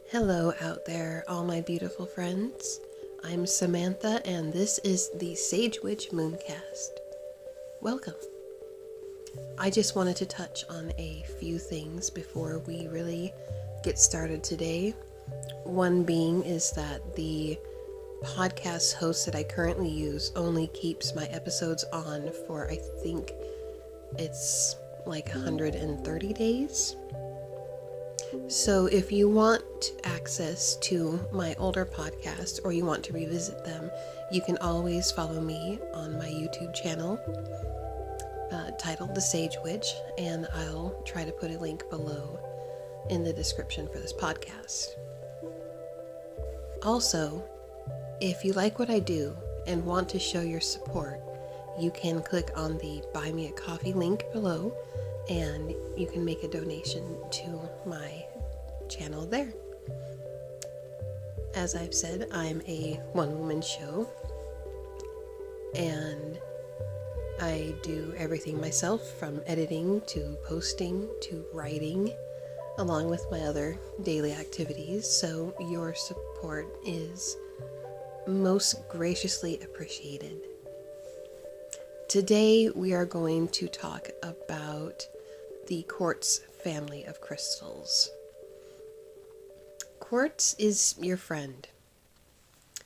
Hello out there, all my beautiful friends. I'm Samantha, and this is the Sage Witch Mooncast. Welcome. I just wanted to touch on a few things before we really get started today. One being is that the podcast host that I currently use only keeps my episodes on for, I think it's like 130 days. So if you want access to my older podcasts or you want to revisit them, you can always follow me on my YouTube channel titled The Sage Witch, and I'll try to put a link below in the description for this podcast. Also, if you like what I do and want to show your support, you can click on the Buy Me a Coffee link below and you can make a donation to my channel there. As I've said, I'm a one-woman show and I do everything myself, from editing to posting to writing, along with my other daily activities, so your support is most graciously appreciated. Today we are going to talk about the quartz family of crystals. Quartz is your friend.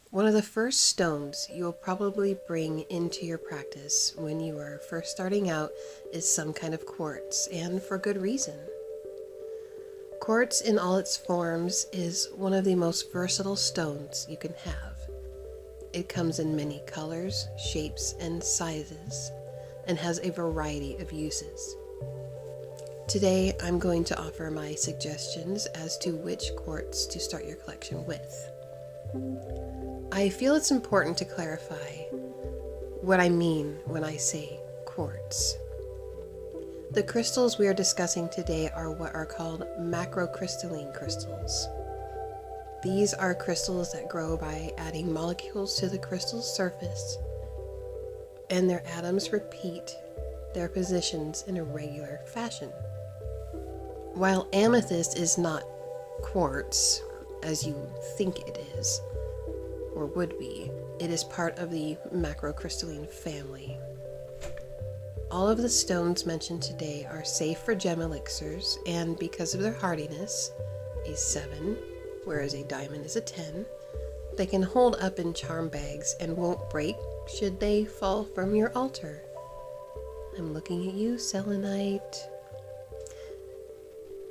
One of the first stones you will probably bring into your practice when you are first starting out is some kind of quartz, and for good reason. Quartz in all its forms is one of the most versatile stones you can have. It comes in many colors, shapes, and sizes, and has a variety of uses. Today, I'm going to offer my suggestions as to which quartz to start your collection with. I feel it's important to clarify what I mean when I say quartz. The crystals we are discussing today are what are called macrocrystalline crystals. These are crystals that grow by adding molecules to the crystal's surface, and their atoms repeat their positions in a regular fashion. While amethyst is not quartz, as you think it is, or would be, it is part of the macrocrystalline family. All of the stones mentioned today are safe for gem elixirs, and because of their hardiness, a 7, whereas a diamond is a 10, they can hold up in charm bags and won't break should they fall from your altar. I'm looking at you, selenite.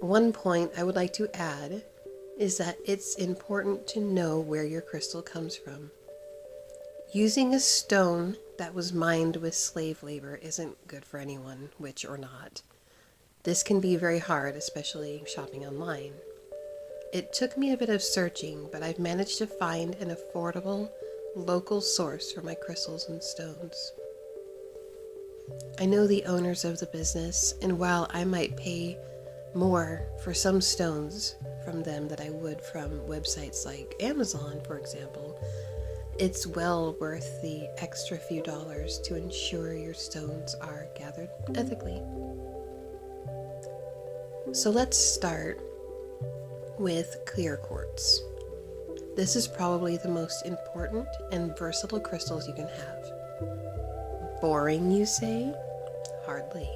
One point I would like to add is that it's important to know where your crystal comes from. Using a stone that was mined with slave labor isn't good for anyone, witch or not. This can be very hard, especially shopping online. It took me a bit of searching, but I've managed to find an affordable, local source for my crystals and stones. I know the owners of the business, and while I might pay more for some stones from them than I would from websites like Amazon, for example, it's well worth the extra few dollars to ensure your stones are gathered ethically. So let's start with clear quartz. This is probably the most important and versatile crystals you can have. Boring, you say? Hardly.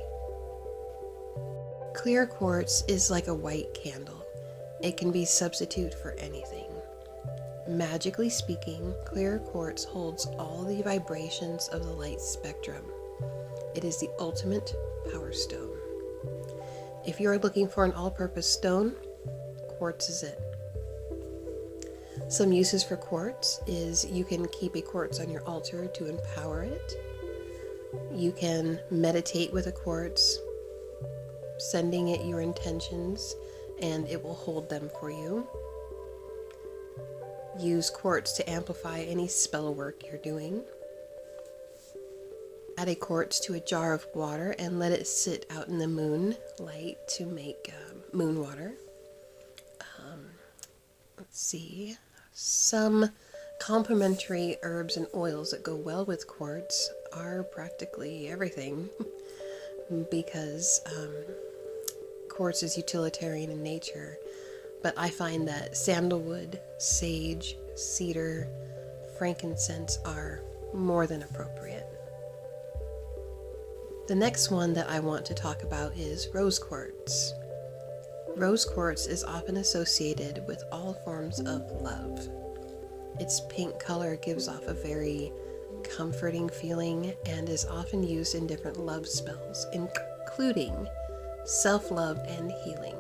Clear quartz is like a white candle. It can be substituted for anything. Magically speaking, clear quartz holds all the vibrations of the light spectrum. It is the ultimate power stone. If you are looking for an all-purpose stone, quartz is it. Some uses for quartz is you can keep a quartz on your altar to empower it. You can meditate with a quartz, sending it your intentions, and it will hold them for you. Use quartz to amplify any spell work you're doing. Add a quartz to a jar of water and let it sit out in the moonlight to make moon water. Let's see. Some complementary herbs and oils that go well with quartz are practically everything because quartz is utilitarian in nature, but I find that sandalwood, sage, cedar, frankincense are more than appropriate. The next one that I want to talk about is rose quartz. Rose quartz is often associated with all forms of love. Its pink color gives off a very comforting feeling and is often used in different love spells, including self-love and healing.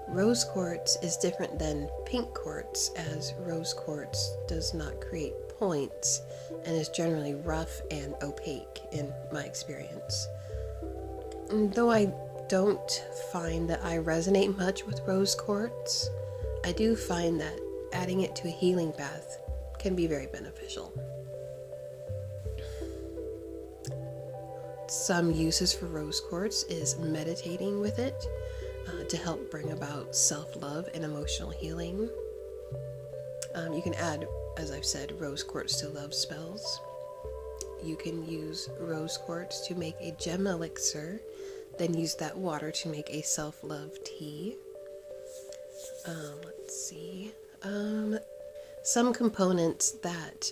Rose quartz is different than pink quartz, as rose quartz does not create points and is generally rough and opaque in my experience. And though I don't find that I resonate much with rose quartz, I do find that adding it to a healing bath can be very beneficial. Some uses for rose quartz is meditating with it to help bring about self-love and emotional healing. You can add, as I've said, rose quartz to love spells. You can use rose quartz to make a gem elixir, then use that water to make a self-love tea. Let's see. Some components that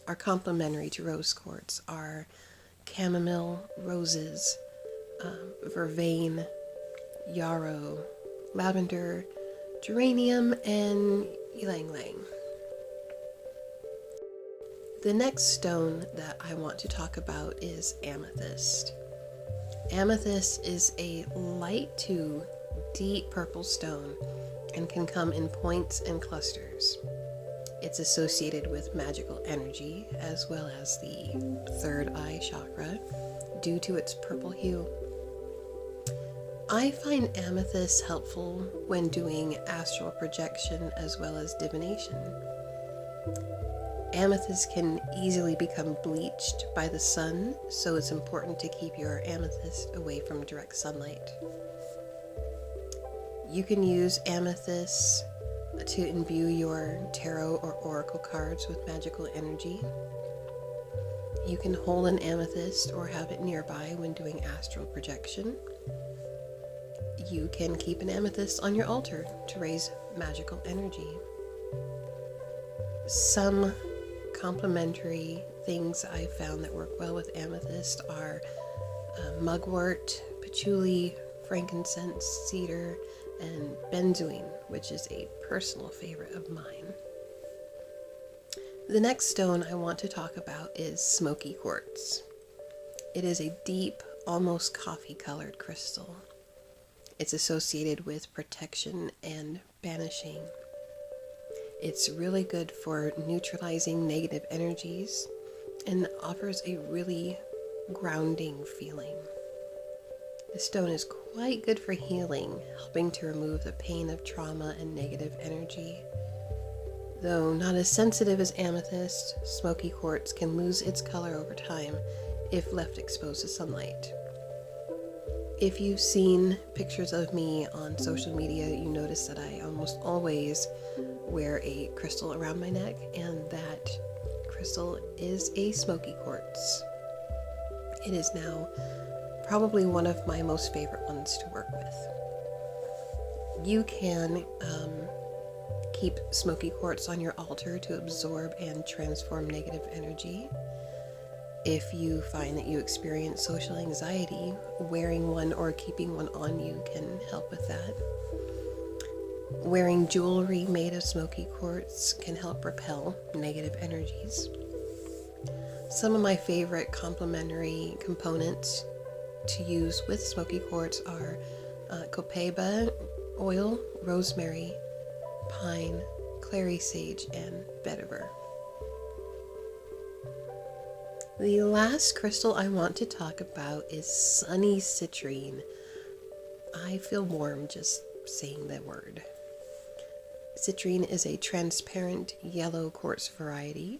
are complementary to rose quartz are chamomile, roses, vervain, yarrow, lavender, geranium, and ylang-ylang. The next stone that I want to talk about is amethyst. Amethyst is a light to deep purple stone and can come in points and clusters. It's associated with magical energy as well as the third eye chakra due to its purple hue. I find amethyst helpful when doing astral projection as well as divination. Amethyst can easily become bleached by the sun, so it's important to keep your amethyst away from direct sunlight. You can use amethyst to imbue your tarot or oracle cards with magical energy. You can hold an amethyst or have it nearby when doing astral projection. You can keep an amethyst on your altar to raise magical energy. Some complementary things I found that work well with amethyst are mugwort, patchouli, frankincense, cedar, and benzoin, which is a personal favorite of mine. The next stone I want to talk about is smoky quartz. It is a deep, almost coffee-colored crystal. It's associated with protection and banishing. It's really good for neutralizing negative energies and offers a really grounding feeling. The stone is quite good for healing, helping to remove the pain of trauma and negative energy. Though not as sensitive as amethyst, smoky quartz can lose its color over time if left exposed to sunlight. If you've seen pictures of me on social media, you notice that I almost always wear a crystal around my neck, and that crystal is a smoky quartz. It is now probably one of my most favorite ones to work with. You can keep smoky quartz on your altar to absorb and transform negative energy. If you find that you experience social anxiety, wearing one or keeping one on you can help with that. Wearing jewelry made of smoky quartz can help repel negative energies. Some of my favorite complementary components to use with smoky quartz are copaiba oil, rosemary, pine, clary sage, and vetiver. The last crystal I want to talk about is sunny citrine. I feel warm just saying the word. Citrine is a transparent yellow quartz variety,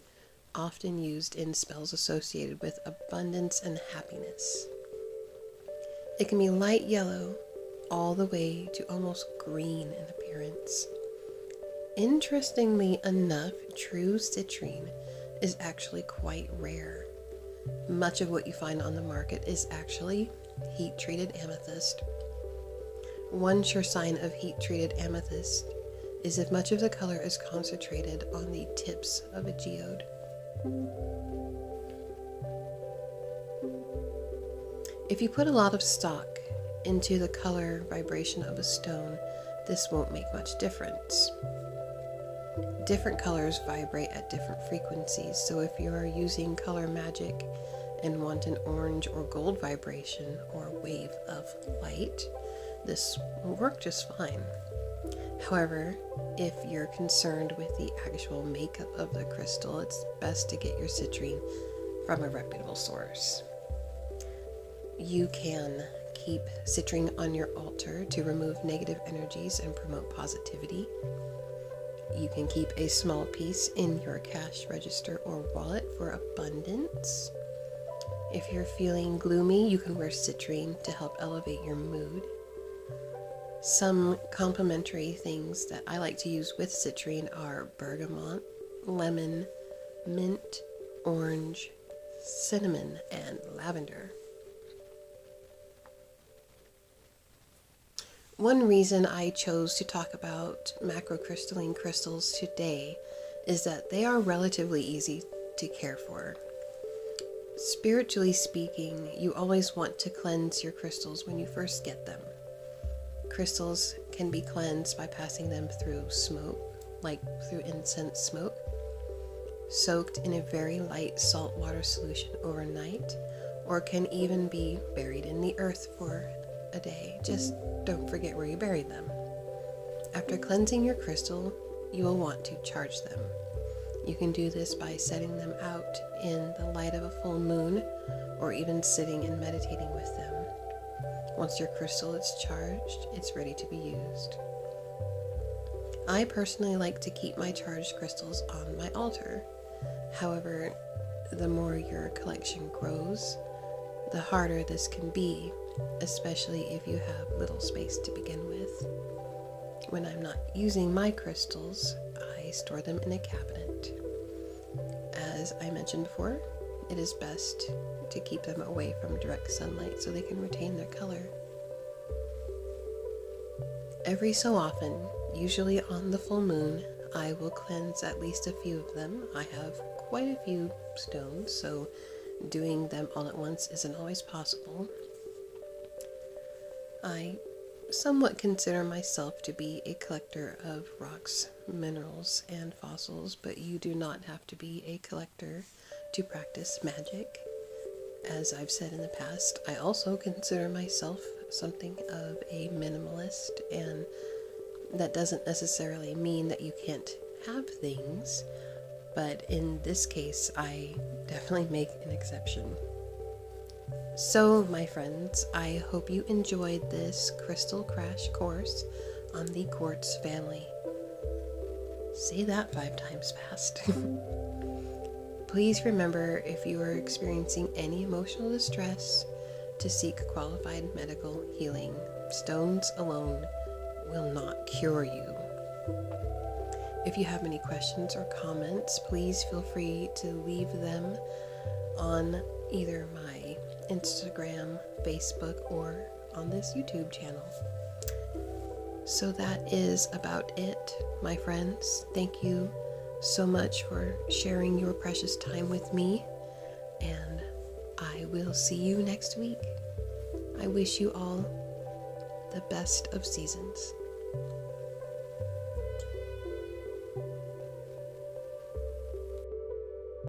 often used in spells associated with abundance and happiness. It can be light yellow all the way to almost green in appearance. Interestingly enough, true citrine is actually quite rare. Much of what you find on the market is actually heat-treated amethyst. One sure sign of heat-treated amethyst is if much of the color is concentrated on the tips of a geode. If you put a lot of stock into the color vibration of a stone, this won't make much difference. Different colors vibrate at different frequencies, so if you are using color magic and want an orange or gold vibration or wave of light, this will work just fine. However, if you're concerned with the actual makeup of the crystal, it's best to get your citrine from a reputable source. You can keep citrine on your altar to remove negative energies and promote positivity. You can keep a small piece in your cash register or wallet for abundance. If you're feeling gloomy, you can wear citrine to help elevate your mood. Some complementary things that I like to use with citrine are bergamot, lemon, mint, orange, cinnamon, and lavender. One reason I chose to talk about macrocrystalline crystals today is that they are relatively easy to care for. Spiritually speaking, you always want to cleanse your crystals when you first get them. Crystals can be cleansed by passing them through smoke, like through incense smoke, soaked in a very light saltwater solution overnight, or can even be buried in the earth for a day. Just don't forget where you buried them. After cleansing your crystal, you will want to charge them. You can do this by setting them out in the light of a full moon, or even sitting and meditating with them. Once your crystal is charged, it's ready to be used. I personally like to keep my charged crystals on my altar. However, the more your collection grows, the harder this can be, especially if you have little space to begin with. When I'm not using my crystals, I store them in a cabinet. As I mentioned before, it is best to keep them away from direct sunlight so they can retain their color. Every so often, usually on the full moon, I will cleanse at least a few of them. I have quite a few stones, so doing them all at once isn't always possible. I somewhat consider myself to be a collector of rocks, minerals, and fossils, but you do not have to be a collector to practice magic. As I've said in the past, I also consider myself something of a minimalist, and that doesn't necessarily mean that you can't have things, but in this case, I definitely make an exception. So, my friends, I hope you enjoyed this crystal crash course on the Quartz family. Say that 5 times fast. Please remember, if you are experiencing any emotional distress, to seek qualified medical healing. Stones alone will not cure you. If you have any questions or comments, please feel free to leave them on either my Instagram, Facebook, or on this YouTube channel. So that is about it, my friends. Thank you so much for sharing your precious time with me, and I will see you next week. I wish you all the best of seasons.